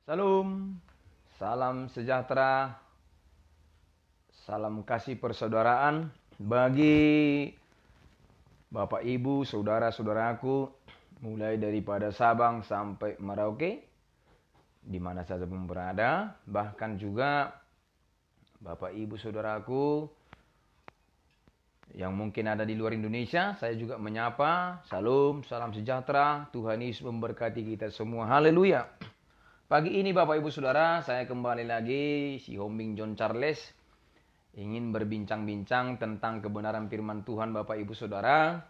Salam, salam sejahtera, salam kasih persaudaraan bagi Bapak Ibu, saudara-saudaraku, mulai daripada Sabang sampai Merauke, di mana saja pun berada, bahkan juga Bapak Ibu saudaraku yang mungkin ada di luar Indonesia, saya juga menyapa, salam sejahtera, Tuhan Yesus memberkati kita semua, haleluya. Pagi ini Bapak Ibu Saudara, saya kembali lagi, si Hombing John Charles, ingin berbincang-bincang tentang kebenaran firman Tuhan Bapak Ibu Saudara.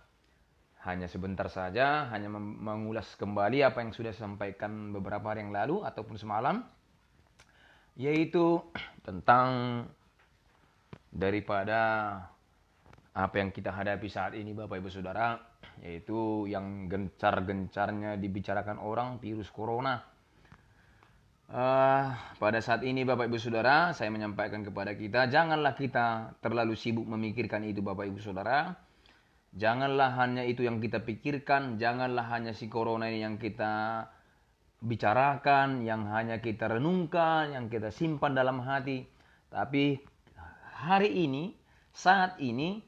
Hanya sebentar saja, hanya mengulas kembali apa yang sudah disampaikan beberapa hari yang lalu ataupun semalam. Yaitu tentang daripada apa yang kita hadapi saat ini Bapak Ibu Saudara. Yaitu yang gencar-gencarnya dibicarakan orang, virus corona. Pada saat ini Bapak Ibu Saudara, saya menyampaikan kepada kita, janganlah kita terlalu sibuk memikirkan itu Bapak Ibu Saudara. Janganlah hanya itu yang kita pikirkan, janganlah hanya si corona ini yang kita bicarakan, yang hanya kita renungkan, yang kita simpan dalam hati. Tapi hari ini, saat ini,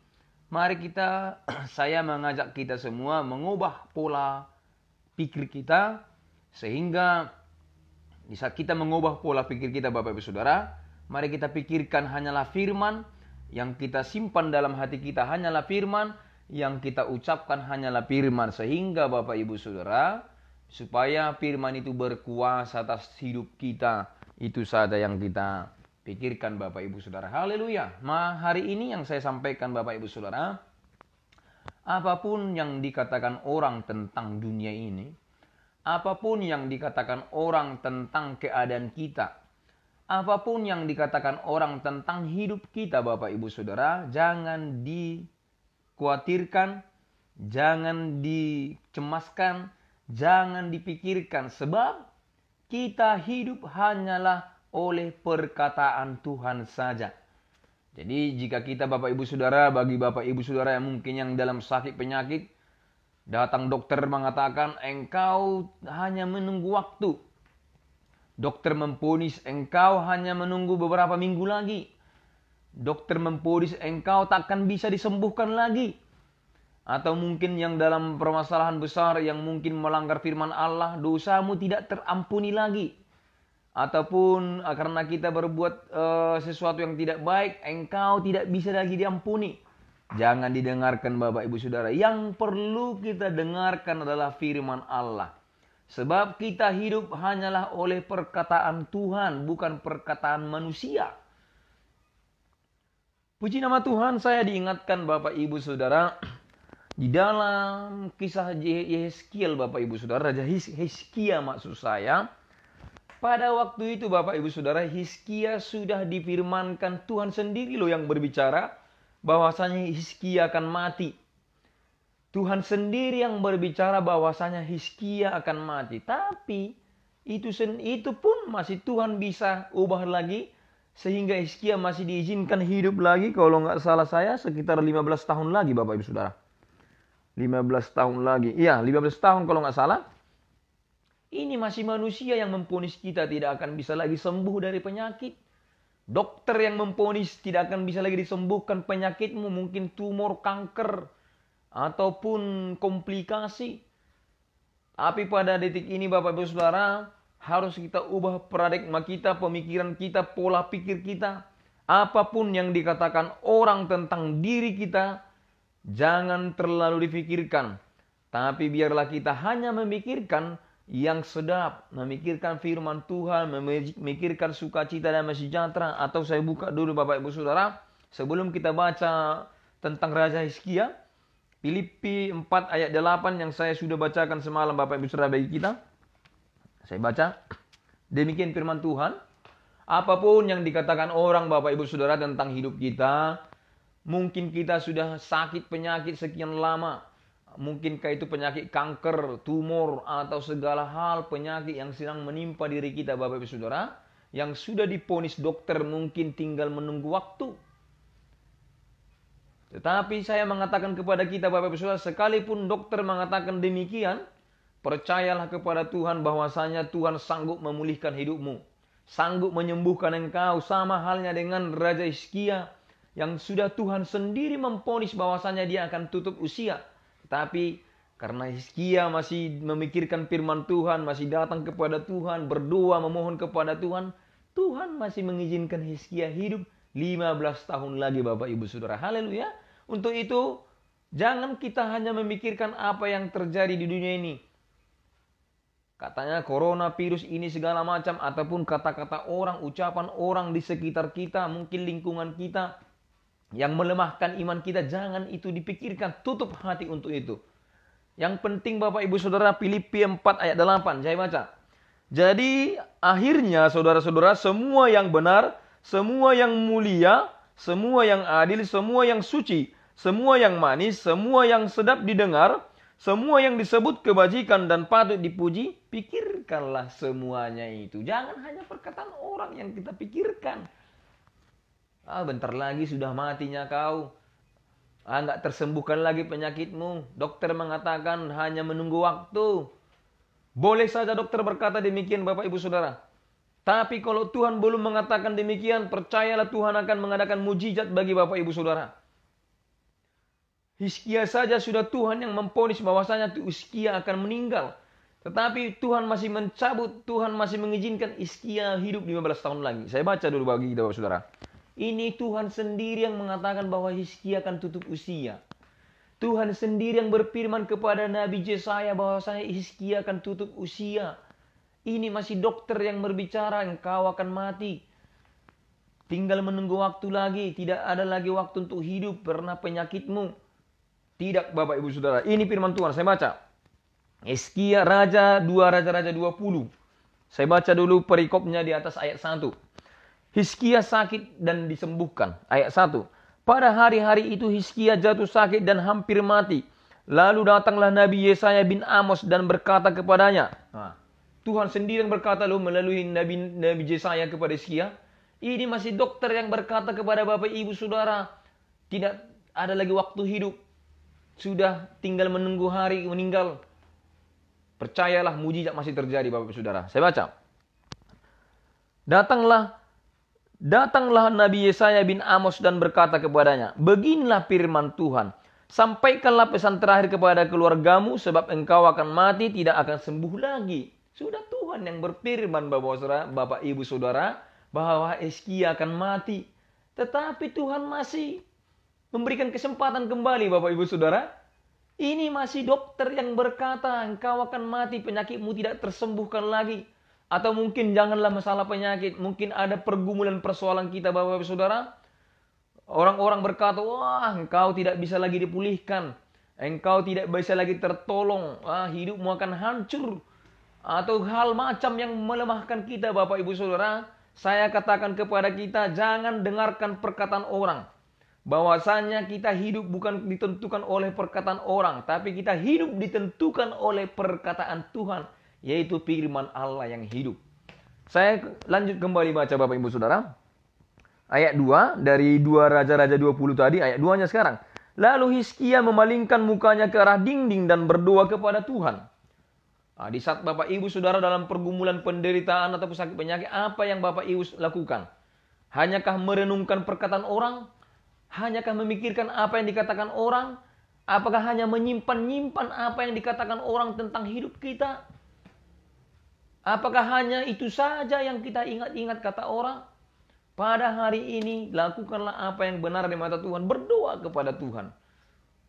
mari kita, saya mengajak kita semua mengubah pola pikir kita, sehingga di saat kita mengubah pola pikir kita Bapak Ibu Saudara, mari kita pikirkan hanyalah firman, yang kita simpan dalam hati kita hanyalah firman, yang kita ucapkan hanyalah firman. Sehingga Bapak Ibu Saudara, supaya firman itu berkuasa atas hidup kita, itu saja yang kita pikirkan Bapak Ibu Saudara. Haleluya. Hari ini yang saya sampaikan Bapak Ibu Saudara, apapun yang dikatakan orang tentang dunia ini, apapun yang dikatakan orang tentang keadaan kita, apapun yang dikatakan orang tentang hidup kita Bapak Ibu Saudara, jangan dikhawatirkan, jangan dicemaskan, jangan dipikirkan, sebab kita hidup hanyalah oleh perkataan Tuhan saja. Jadi jika kita Bapak Ibu Saudara, bagi Bapak Ibu Saudara yang mungkin yang dalam sakit penyakit, datang dokter mengatakan engkau hanya menunggu waktu. Dokter memvonis engkau hanya menunggu beberapa minggu lagi. Dokter memvonis engkau takkan bisa disembuhkan lagi. Atau mungkin yang dalam permasalahan besar yang mungkin melanggar firman Allah, dosamu tidak terampuni lagi. Ataupun karena kita berbuat sesuatu yang tidak baik, engkau tidak bisa lagi diampuni. Jangan didengarkan Bapak Ibu Saudara. Yang perlu kita dengarkan adalah firman Allah. Sebab kita hidup hanyalah oleh perkataan Tuhan, bukan perkataan manusia. Puji nama Tuhan, saya diingatkan Bapak Ibu Saudara, di dalam kisah Yehezkiel Bapak Ibu Saudara, Raja Hizkia maksud saya. Pada waktu itu Bapak Ibu Saudara, Hizkia sudah difirmankan Tuhan sendiri loh yang berbicara, bahwasanya Hizkia akan mati. Tuhan sendiri yang berbicara bahwasanya Hizkia akan mati. Tapi itu pun masih Tuhan bisa ubah lagi, sehingga Hizkia masih diizinkan hidup lagi. Kalau nggak salah saya sekitar 15 tahun lagi Bapak Ibu Saudara. 15 tahun lagi. Iya 15 tahun kalau nggak salah. Ini masih manusia yang memvonis kita tidak akan bisa lagi sembuh dari penyakit. Dokter yang memvonis tidak akan bisa lagi disembuhkan penyakitmu, mungkin tumor, kanker, ataupun komplikasi. Tapi pada detik ini Bapak Ibu Saudara, harus kita ubah paradigma kita, pemikiran kita, pola pikir kita. Apapun yang dikatakan orang tentang diri kita, jangan terlalu dipikirkan. Tapi biarlah kita hanya memikirkan yang sedap, memikirkan firman Tuhan, memikirkan sukacita dan sejahtera. Atau saya buka dulu Bapak Ibu Saudara, sebelum kita baca tentang Raja Hizkia, Filipi 4 ayat 8 yang saya sudah bacakan semalam Bapak Ibu Saudara bagi kita. Saya baca, demikian firman Tuhan, apapun yang dikatakan orang Bapak Ibu Saudara tentang hidup kita, mungkin kita sudah sakit penyakit sekian lama, mungkinkah itu penyakit kanker, tumor, atau segala hal penyakit yang sedang menimpa diri kita Bapak Ibu Saudara, yang sudah divonis dokter mungkin tinggal menunggu waktu. Tetapi saya mengatakan kepada kita Bapak Ibu Saudara, sekalipun dokter mengatakan demikian, Percayalah kepada Tuhan bahwasanya Tuhan sanggup memulihkan hidupmu. Sanggup menyembuhkan engkau, sama halnya dengan Raja Hizkia yang sudah Tuhan sendiri memvonis bahwasanya dia akan tutup usia. Tapi karena Hizkia masih memikirkan firman Tuhan, masih datang kepada Tuhan, berdoa memohon kepada Tuhan, Tuhan masih mengizinkan Hizkia hidup 15 tahun lagi Bapak Ibu Saudara. Haleluya. Untuk itu jangan kita hanya memikirkan apa yang terjadi di dunia ini. Katanya corona, virus ini segala macam, ataupun kata-kata orang, ucapan orang di sekitar kita, mungkin lingkungan kita yang melemahkan iman kita, jangan itu dipikirkan, tutup hati untuk itu. Yang penting Bapak Ibu Saudara, Filipi 4 ayat 8, saya baca. Jadi akhirnya saudara-saudara, semua yang benar, semua yang mulia, semua yang adil, semua yang suci, semua yang manis, semua yang sedap didengar, semua yang disebut kebajikan dan patut dipuji, pikirkanlah semuanya itu. Jangan hanya perkataan orang yang kita pikirkan. Bentar lagi sudah matinya kau. Nggak tersembuhkan lagi penyakitmu. Dokter mengatakan hanya menunggu waktu. Boleh saja dokter berkata demikian Bapak Ibu Saudara. Tapi kalau Tuhan belum mengatakan demikian, percayalah Tuhan akan mengadakan mujizat bagi Bapak Ibu Saudara. Hizkia saja sudah Tuhan yang memvonis bahwasanya Hizkia akan meninggal. Tetapi Tuhan masih mencabut, Tuhan masih mengizinkan Hizkia hidup 15 tahun lagi. Saya baca dulu bagi kita Bapak Saudara. Ini Tuhan sendiri yang mengatakan bahwa Hizkia akan tutup usia. Tuhan sendiri yang berfirman kepada Nabi Yesaya bahwasanya Hizkia akan tutup usia. Ini masih dokter yang berbicara, engkau akan mati. Tinggal menunggu waktu lagi, tidak ada lagi waktu untuk hidup karena penyakitmu. Tidak Bapak Ibu Saudara, ini firman Tuhan, saya baca. Hizkia Raja 20. Saya baca dulu perikopnya di atas ayat 1. Hizkia sakit dan disembuhkan. Ayat 1. Pada hari-hari itu Hizkia jatuh sakit dan hampir mati. Lalu datanglah Nabi Yesaya bin Amos dan berkata kepadanya. Tuhan sendiri yang berkata loh melalui Nabi Yesaya kepada Hizkia. Ini masih dokter yang berkata kepada Bapak Ibu Saudara. Tidak ada lagi waktu hidup. Sudah tinggal menunggu hari meninggal. Percayalah mujizat masih terjadi Bapak Ibu Saudara. Saya baca. Datanglah Nabi Yesaya bin Amos dan berkata kepadanya, beginilah firman Tuhan, sampaikanlah pesan terakhir kepada keluargamu, sebab engkau akan mati, tidak akan sembuh lagi. Sudah Tuhan yang berfirman Bapak Ibu Saudara, bahwa Hizkia akan mati. Tetapi Tuhan masih memberikan kesempatan kembali Bapak Ibu Saudara. Ini masih dokter yang berkata, engkau akan mati, penyakitmu tidak tersembuhkan lagi. Atau mungkin janganlah masalah penyakit. Mungkin ada pergumulan persoalan kita Bapak Ibu Saudara. Orang-orang berkata, wah engkau tidak bisa lagi dipulihkan. Engkau tidak bisa lagi tertolong. Hidupmu akan hancur. Atau hal macam yang melemahkan kita Bapak Ibu Saudara. Saya katakan kepada kita, jangan dengarkan perkataan orang. Bahwasanya kita hidup bukan ditentukan oleh perkataan orang. Tapi kita hidup ditentukan oleh perkataan Tuhan. Yaitu firman Allah yang hidup. Saya lanjut kembali baca Bapak Ibu Saudara. Ayat 2 dari 2 Raja-Raja 20 tadi, ayat 2-nya sekarang. Lalu Hizkia memalingkan mukanya ke arah dinding dan berdoa kepada Tuhan. Di saat Bapak Ibu Saudara dalam pergumulan penderitaan atau sakit penyakit, apa yang Bapak Ibu lakukan? Hanyakah merenungkan perkataan orang? Hanyakah memikirkan apa yang dikatakan orang? Apakah hanya menyimpan apa yang dikatakan orang tentang hidup kita? Apakah hanya itu saja yang kita ingat-ingat kata orang? Pada hari ini, lakukanlah apa yang benar di mata Tuhan. Berdoa kepada Tuhan.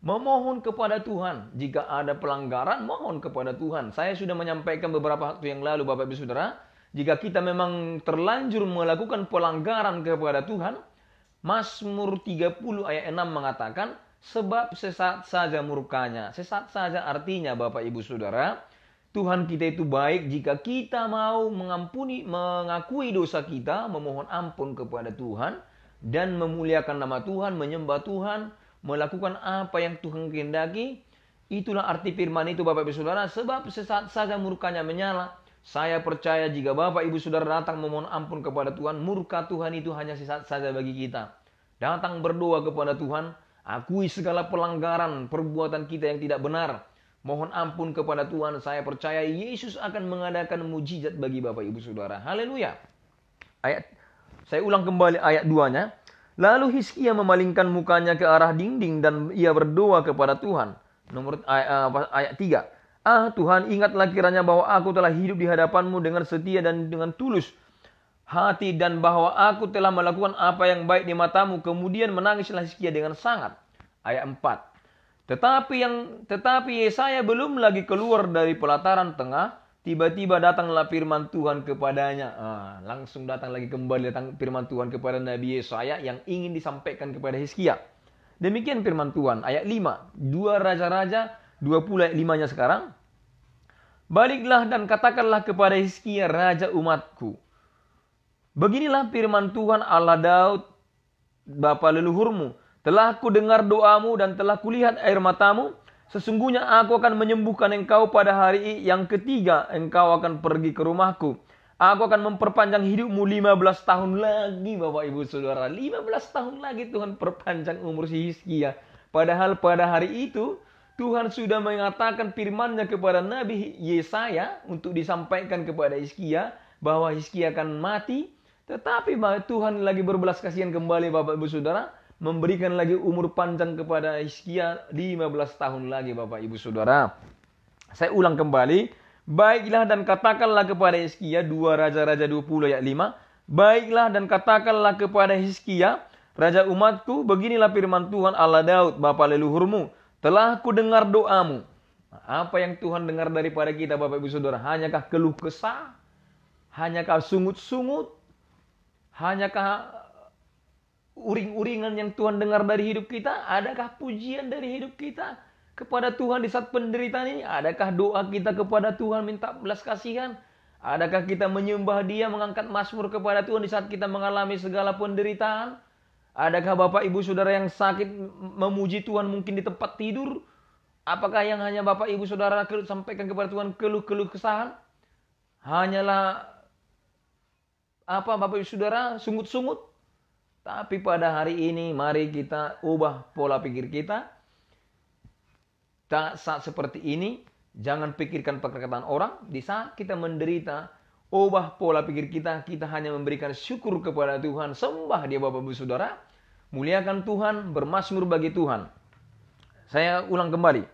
Memohon kepada Tuhan. Jika ada pelanggaran, mohon kepada Tuhan. Saya sudah menyampaikan beberapa waktu yang lalu, Bapak Ibu Saudara. Jika kita memang terlanjur melakukan pelanggaran kepada Tuhan, Mazmur 30 ayat 6 mengatakan, sebab sesaat saja murkanya. Sesaat saja artinya, Bapak Ibu Saudara, Tuhan kita itu baik jika kita mau mengakui dosa kita, memohon ampun kepada Tuhan, dan memuliakan nama Tuhan, menyembah Tuhan, melakukan apa yang Tuhan kehendaki. Itulah arti firman itu Bapak Ibu Saudara, sebab sesaat saja murkanya menyala. Saya percaya jika Bapak Ibu Saudara datang memohon ampun kepada Tuhan, murka Tuhan itu hanya sesaat saja bagi kita. Datang berdoa kepada Tuhan, akui segala pelanggaran, perbuatan kita yang tidak benar. Mohon ampun kepada Tuhan, saya percaya Yesus akan mengadakan mujizat bagi Bapak Ibu Saudara. Haleluya. Saya ulang kembali ayat 2-nya. Lalu Hizkia memalingkan mukanya ke arah dinding dan ia berdoa kepada Tuhan. Ayat 3. Tuhan, ingatlah kiranya bahwa aku telah hidup di hadapan-Mu dengan setia dan dengan tulus hati, dan bahwa aku telah melakukan apa yang baik di mata-Mu. Kemudian menangislah Hizkia dengan sangat. Ayat 4. Tetapi Yesaya belum lagi keluar dari pelataran tengah, tiba-tiba datanglah firman Tuhan kepadanya. Langsung datang lagi kembali firman Tuhan kepada Nabi Yesaya yang ingin disampaikan kepada Hizkia. Demikian firman Tuhan. Ayat 5. 2 Raja-Raja 20 ayat 5-nya sekarang. Baliklah dan katakanlah kepada Hizkia, raja umatku. Beginilah firman Tuhan Allah Daud, bapa leluhurmu. Telah ku dengar doamu dan telah kulihat air matamu. Sesungguhnya aku akan menyembuhkan engkau pada hari yang ketiga. Engkau akan pergi ke rumahku. Aku akan memperpanjang hidupmu 15 tahun lagi, Bapak Ibu Saudara. 15 tahun lagi Tuhan perpanjang umur si Hizkia. Padahal pada hari itu Tuhan sudah mengatakan firman-Nya kepada Nabi Yesaya untuk disampaikan kepada Hizkia bahwa Hizkia akan mati. Tetapi Tuhan lagi berbelas kasihan kembali, Bapak Ibu Saudara, memberikan lagi umur panjang kepada Hizkia 15 tahun lagi, Bapak Ibu Saudara. Saya ulang kembali. Baiklah dan katakanlah kepada Hizkia, 2 Raja-Raja 20 ayat 5. Baiklah dan katakanlah kepada Hizkia, raja umatku, beginilah firman Tuhan Allah Daud, bapa leluhurmu. Telah ku dengar doamu. Apa yang Tuhan dengar daripada kita, Bapak Ibu Saudara? Hanyakah keluh kesah? Hanyakah sungut-sungut? Hanyakah uring-uringan yang Tuhan dengar dari hidup kita? Adakah pujian dari hidup kita kepada Tuhan di saat penderitaan ini? Adakah doa kita kepada Tuhan minta belas kasihan? Adakah kita menyembah Dia, mengangkat mazmur kepada Tuhan di saat kita mengalami segala penderitaan? Adakah Bapak Ibu Saudara yang sakit memuji Tuhan mungkin di tempat tidur? Apakah yang hanya Bapak Ibu Saudara sampaikan kepada Tuhan keluh-keluh kesalahan? Hanyalah Bapak Ibu Saudara sungut-sungut? Tapi pada hari ini mari kita ubah pola pikir kita. Saat seperti ini jangan pikirkan perkataan orang. Di saat kita menderita, ubah pola pikir kita. Kita hanya memberikan syukur kepada Tuhan. Sembah Dia, Bapak Ibu Saudara. Muliakan Tuhan, bermazmur bagi Tuhan. Saya ulang kembali.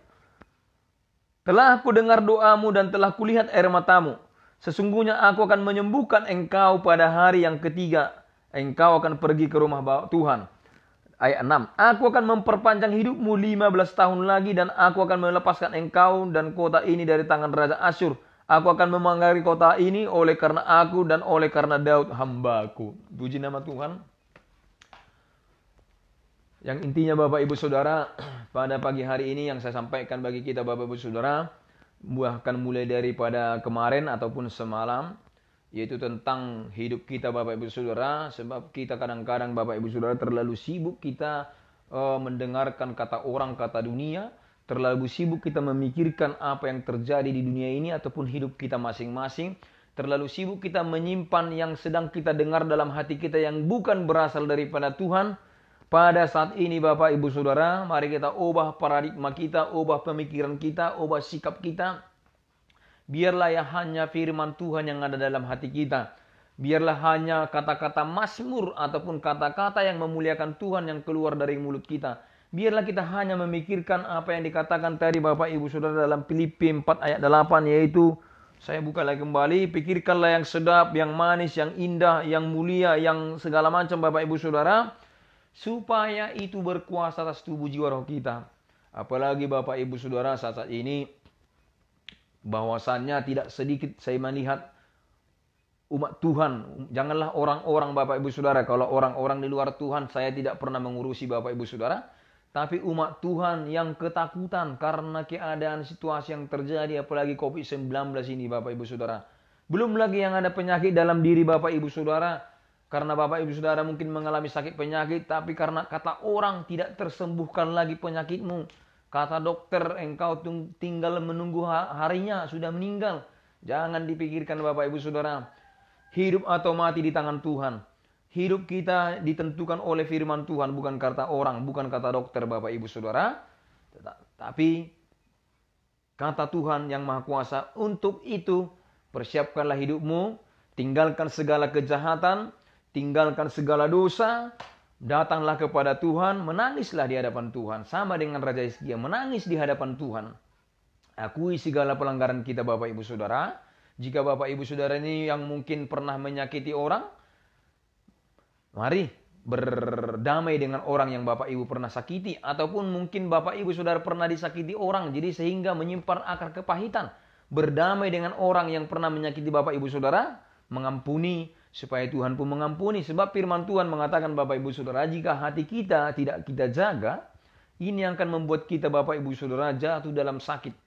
Telah ku dengar doamu dan telah kulihat air matamu. Sesungguhnya aku akan menyembuhkan engkau pada hari yang ketiga. Engkau akan pergi ke rumah Tuhan. Ayat 6. Aku akan memperpanjang hidupmu 15 tahun lagi dan aku akan melepaskan engkau dan kota ini dari tangan Raja Asyur. Aku akan memanggari kota ini oleh karena aku dan oleh karena Daud hambaku. Puji nama Tuhan. Yang intinya Bapak Ibu Saudara, pada pagi hari ini yang saya sampaikan bagi kita Bapak Ibu Saudara, bahkan mulai daripada kemarin ataupun semalam, yaitu tentang hidup kita Bapak Ibu Saudara. Sebab kita kadang-kadang Bapak Ibu Saudara terlalu sibuk kita mendengarkan kata orang, kata dunia. Terlalu sibuk kita memikirkan apa yang terjadi di dunia ini ataupun hidup kita masing-masing. Terlalu sibuk kita menyimpan yang sedang kita dengar dalam hati kita yang bukan berasal daripada Tuhan. Pada saat ini Bapak Ibu Saudara, mari kita ubah paradigma kita, ubah pemikiran kita, ubah sikap kita. Biarlah ya hanya firman Tuhan yang ada dalam hati kita. Biarlah hanya kata-kata mazmur ataupun kata-kata yang memuliakan Tuhan yang keluar dari mulut kita. Biarlah kita hanya memikirkan apa yang dikatakan tadi Bapak Ibu Saudara dalam Filipi 4 ayat 8, yaitu, saya buka lagi kembali, pikirkanlah yang sedap, yang manis, yang indah, yang mulia, yang segala macam Bapak Ibu Saudara, supaya itu berkuasa atas tubuh jiwa roh kita. Apalagi Bapak Ibu Saudara saat ini, bahwasannya tidak sedikit saya melihat umat Tuhan. Janganlah orang-orang Bapak Ibu Saudara. Kalau orang-orang di luar Tuhan, saya tidak pernah mengurusi Bapak Ibu Saudara. Tapi umat Tuhan yang ketakutan karena keadaan situasi yang terjadi, apalagi COVID-19 ini Bapak Ibu Saudara. Belum lagi yang ada penyakit dalam diri Bapak Ibu Saudara. Karena Bapak Ibu Saudara mungkin mengalami sakit penyakit, tapi karena kata orang tidak tersembuhkan lagi penyakitmu. Kata dokter, engkau tinggal menunggu harinya, sudah meninggal. Jangan dipikirkan Bapak Ibu Saudara. Hidup atau mati di tangan Tuhan. Hidup kita ditentukan oleh firman Tuhan, bukan kata orang, bukan kata dokter Bapak Ibu Saudara. Tapi Kata Tuhan yang Maha Kuasa, untuk itu persiapkanlah hidupmu, tinggalkan segala kejahatan, tinggalkan segala dosa, datanglah kepada Tuhan, menangislah di hadapan Tuhan. Sama dengan Raja Hizkia, menangis di hadapan Tuhan. Akui segala pelanggaran kita Bapak Ibu Saudara. Jika Bapak Ibu Saudara ini yang mungkin pernah menyakiti orang, mari berdamai dengan orang yang Bapak Ibu pernah sakiti. Ataupun mungkin Bapak Ibu Saudara pernah disakiti orang, jadi sehingga menyimpan akar kepahitan. Berdamai dengan orang yang pernah menyakiti Bapak Ibu Saudara, mengampuni, supaya Tuhan pun mengampuni. Sebab firman Tuhan mengatakan Bapak Ibu Saudara, jika hati kita tidak kita jaga, ini akan membuat kita Bapak Ibu Saudara jatuh dalam sakit.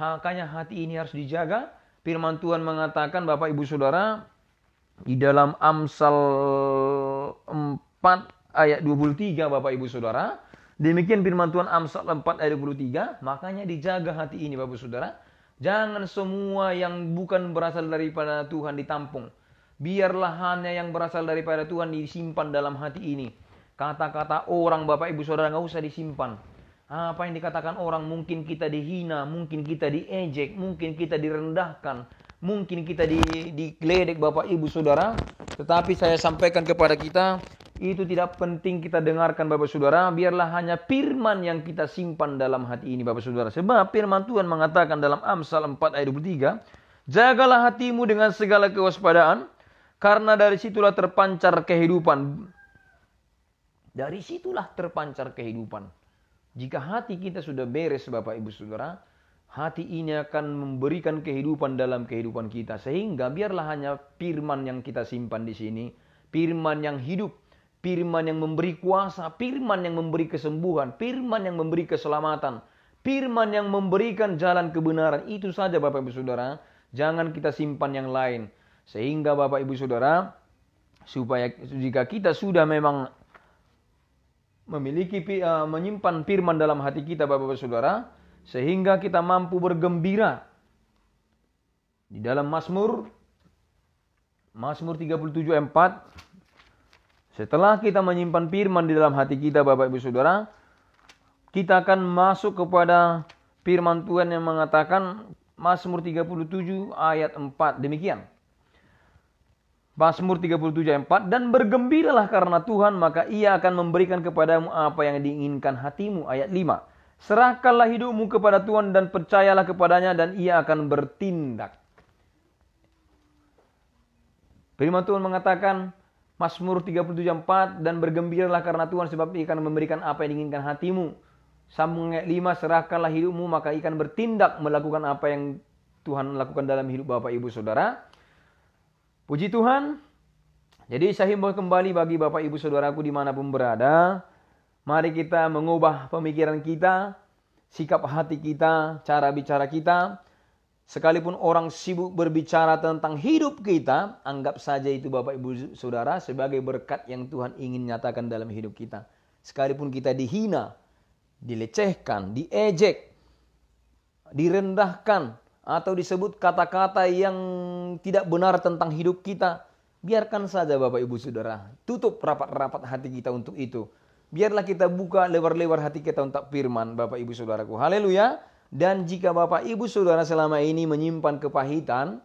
Makanya hati ini harus dijaga. Firman Tuhan mengatakan Bapak Ibu Saudara, di dalam Amsal 4 ayat 23 Bapak Ibu Saudara. Demikian firman Tuhan Amsal 4 ayat 23. Makanya dijaga hati ini Bapak Ibu Saudara. Jangan semua yang bukan berasal daripada Tuhan ditampung. Biarlah hanya yang berasal daripada Tuhan disimpan dalam hati ini. Kata-kata orang Bapak Ibu Saudara nggak usah disimpan. Apa yang dikatakan orang, mungkin kita dihina, mungkin kita diejek, mungkin kita direndahkan, mungkin kita digeledek Bapak Ibu Saudara. Tetapi saya sampaikan kepada kita, itu tidak penting kita dengarkan Bapak Saudara. Biarlah hanya firman yang kita simpan dalam hati ini Bapak Saudara. Sebab firman Tuhan mengatakan dalam Amsal 4 ayat 23, jagalah hatimu dengan segala kewaspadaan, karena dari situlah terpancar kehidupan. Dari situlah terpancar kehidupan. Jika hati kita sudah beres Bapak Ibu Saudara, hati ini akan memberikan kehidupan dalam kehidupan kita. Sehingga biarlah hanya firman yang kita simpan di sini. Firman yang hidup. Firman yang memberi kuasa. Firman yang memberi kesembuhan. Firman yang memberi keselamatan. Firman yang memberikan jalan kebenaran. Itu saja Bapak Ibu Saudara. Jangan kita simpan yang lain. Sehingga Bapak Ibu Saudara, supaya jika kita sudah memang memiliki menyimpan firman dalam hati kita Bapak-Bapak Saudara, sehingga kita mampu bergembira. Di dalam Mazmur 37:4, setelah kita menyimpan firman di dalam hati kita Bapak-Ibu Saudara, kita akan masuk kepada firman Tuhan yang mengatakan Mazmur 37 ayat 4 demikian. Mazmur 37:4, dan bergembiralah karena Tuhan, maka Ia akan memberikan kepadamu apa yang diinginkan hatimu. Ayat 5, serahkanlah hidupmu kepada Tuhan dan percayalah kepadanya, dan Ia akan bertindak. Firman Tuhan mengatakan Mazmur 37:4, dan bergembiralah karena Tuhan, sebab Ia akan memberikan apa yang diinginkan hatimu. Sambung ayat 5, serahkanlah hidupmu, maka Ia akan bertindak melakukan apa yang Tuhan lakukan dalam hidup Bapak Ibu Saudara. Puji Tuhan. Jadi saya himbau kembali bagi Bapak Ibu Saudaraku dimanapun berada. Mari kita mengubah pemikiran kita, sikap hati kita, cara bicara kita. Sekalipun orang sibuk berbicara tentang hidup kita, anggap saja itu Bapak Ibu Saudara sebagai berkat yang Tuhan ingin nyatakan dalam hidup kita. Sekalipun kita dihina, dilecehkan, diejek, direndahkan, atau disebut kata-kata yang tidak benar tentang hidup kita, biarkan saja Bapak Ibu Saudara. Tutup rapat-rapat hati kita untuk itu. Biarlah kita buka lebar-lebar hati kita untuk firman Bapak Ibu Saudaraku. Haleluya. Dan jika Bapak Ibu Saudara selama ini menyimpan kepahitan,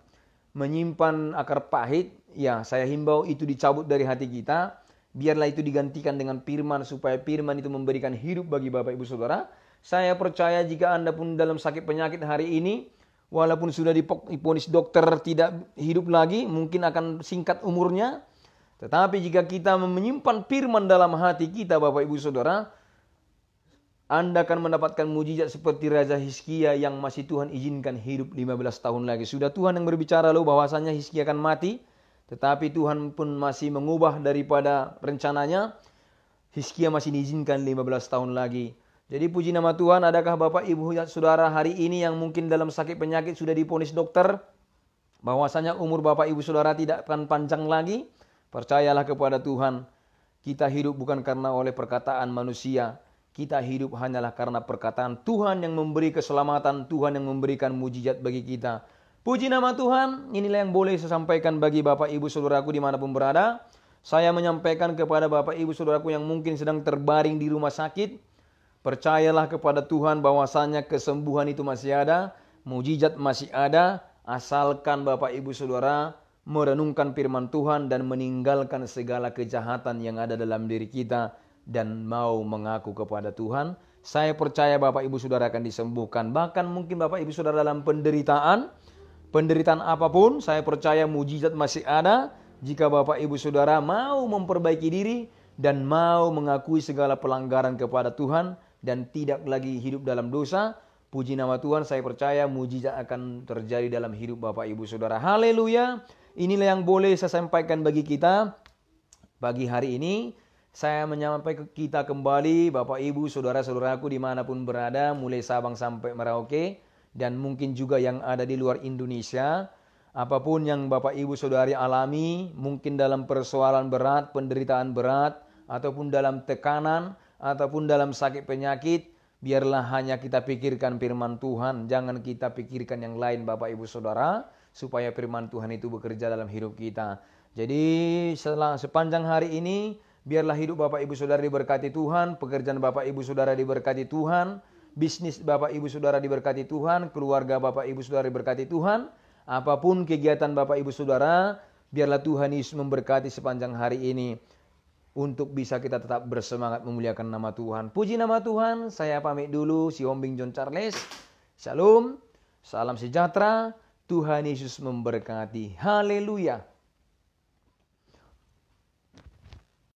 menyimpan akar pahit, ya saya himbau itu dicabut dari hati kita. Biarlah itu digantikan dengan firman, supaya firman itu memberikan hidup bagi Bapak Ibu Saudara. Saya percaya jika Anda pun dalam sakit penyakit hari ini, walaupun sudah divonis dokter tidak hidup lagi, mungkin akan singkat umurnya. Tetapi jika kita menyimpan firman dalam hati kita Bapak Ibu Saudara, Anda akan mendapatkan mujizat seperti Raja Hizkia yang masih Tuhan izinkan hidup 15 tahun lagi. Sudah Tuhan yang berbicara loh bahwasanya Hizkia akan mati. Tetapi Tuhan pun masih mengubah daripada rencananya. Hizkia masih diizinkan 15 tahun lagi. Jadi puji nama Tuhan, adakah Bapak Ibu Saudara hari ini yang mungkin dalam sakit penyakit sudah divonis dokter bahwasanya umur Bapak Ibu Saudara tidak akan panjang lagi? Percayalah kepada Tuhan. Kita hidup bukan karena oleh perkataan manusia. Kita hidup hanyalah karena perkataan Tuhan yang memberi keselamatan, Tuhan yang memberikan mujizat bagi kita. Puji nama Tuhan, inilah yang boleh saya sampaikan bagi Bapak Ibu Saudaraku dimanapun berada. Saya menyampaikan kepada Bapak Ibu Saudaraku yang mungkin sedang terbaring di rumah sakit. Percayalah kepada Tuhan bahwasanya kesembuhan itu masih ada, mujizat masih ada, asalkan Bapak Ibu Saudara merenungkan firman Tuhan dan meninggalkan segala kejahatan yang ada dalam diri kita dan mau mengaku kepada Tuhan. Saya percaya Bapak Ibu Saudara akan disembuhkan. Bahkan mungkin Bapak Ibu Saudara dalam penderitaan apapun, saya percaya mujizat masih ada jika Bapak Ibu Saudara mau memperbaiki diri dan mau mengakui segala pelanggaran kepada Tuhan dan tidak lagi hidup dalam dosa. Puji nama Tuhan, saya percaya mujizat akan terjadi dalam hidup Bapak Ibu Saudara. Haleluya. Inilah yang boleh saya sampaikan bagi kita pagi hari ini. Saya menyampaikan kita kembali Bapak Ibu Saudara-saudaraku dimanapun berada, mulai Sabang sampai Merauke, dan mungkin juga yang ada di luar Indonesia. Apapun yang Bapak Ibu Saudari alami, mungkin dalam persoalan berat, penderitaan berat, ataupun dalam tekanan, ataupun dalam sakit penyakit, biarlah hanya kita pikirkan firman Tuhan. Jangan kita pikirkan yang lain Bapak Ibu Saudara, supaya firman Tuhan itu bekerja dalam hidup kita. Jadi sepanjang hari ini, biarlah hidup Bapak Ibu Saudara diberkati Tuhan, pekerjaan Bapak Ibu Saudara diberkati Tuhan, bisnis Bapak Ibu Saudara diberkati Tuhan, keluarga Bapak Ibu Saudara diberkati Tuhan. Apapun kegiatan Bapak Ibu Saudara, biarlah Tuhan Yesus memberkati sepanjang hari ini, untuk bisa kita tetap bersemangat memuliakan nama Tuhan. Puji nama Tuhan, saya pamit dulu, si Hombing John Charles. Shalom, salam sejahtera, Tuhan Yesus memberkati. Haleluya.